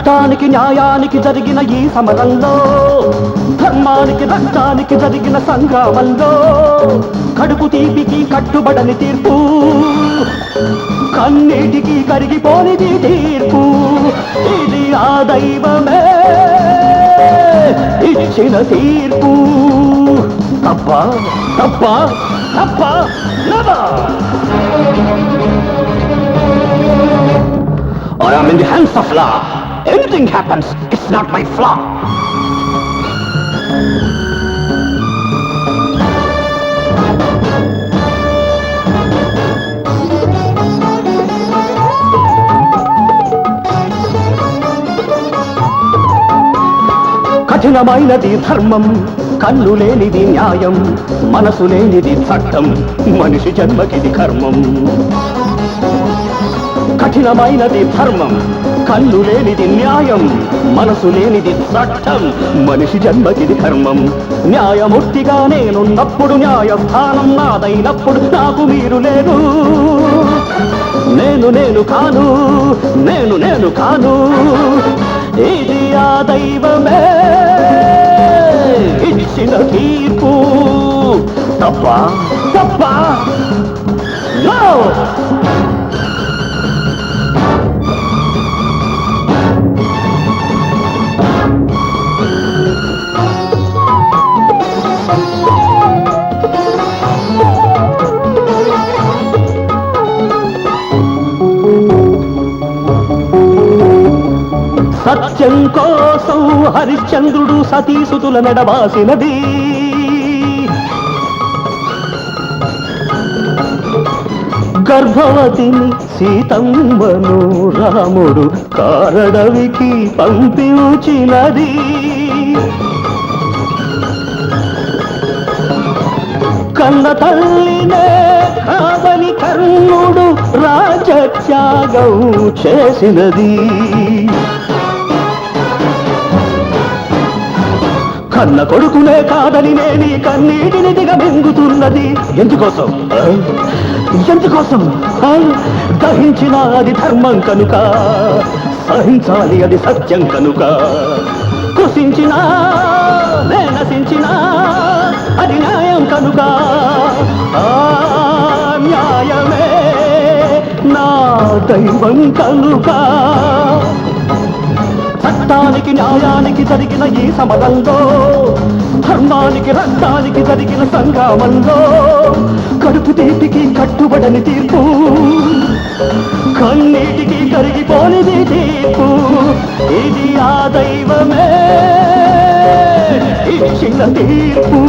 చట్టానికి న్యాయానికి జరిగిన ఈ సమరంలో, ధర్మానికి రక్తానికి జరిగిన సంగ్రామంలో, కడుపు తీపికి కట్టుబడని తీర్పు, కన్నీటికి కరిగిపోనిది తీర్పు. ఇది ఆ దైవమే ఇచ్చిన తీర్పు. తప్ప తప్ప తప్ప Or I'm in the hands of law. Anything happens, it's not my flaw. కఠినమైనది ధర్మం, కన్ను లేనిది న్యాయం, మనసు లేనిది చట్టం, మనిషి జన్మకిది కర్మం. కఠినమైనది ధర్మం, కన్ను లేనిది న్యాయం, మనసు లేనిది చట్టం, మనిషి జన్మకిది కర్మం. న్యాయమూర్తిగా నేనున్నప్పుడు, న్యాయస్థానం నాదైనప్పుడు నాకు మీరు లేరు. నేను కాను, నేను కాను. ఇది ఆ దైవమే ఇచ్చిన తీర్పు. తప్ప తప్ప నో. సత్యం కోసం హరిశ్చంద్రుడు సతీసుతుల నడవాసినది. గర్భవతిని సీతమ్మను రాముడు కారడవికి పంపించినది. కన్న తల్లినే కావని కర్ణుడు రాజత్యాగం చేసినది. కన్న కొడుకునే కాదని నేని కన్నీటిని దిగమింగుతున్నది. ఎందుకోసం ఎందుకోసం? దహించిన అది ధర్మం కనుక, సహించాలి అది సత్యం కనుక. కృషించినా నశించినా అది న్యాయం కనుక. ఆ న్యాయమే నా దైవం కనుక. చట్టానికి న్యాయానికి జరిగిన ఈ సమరంలో, ధర్మానికి రక్తానికి జరిగిన సంగ్రామంలో, కడుపు తీపికి కట్టుబడని తీర్పు, కన్నీటికి కరిగిపోనిది తీర్పు. ఇది ఆ దైవమే ఇచ్చిన తీర్పు.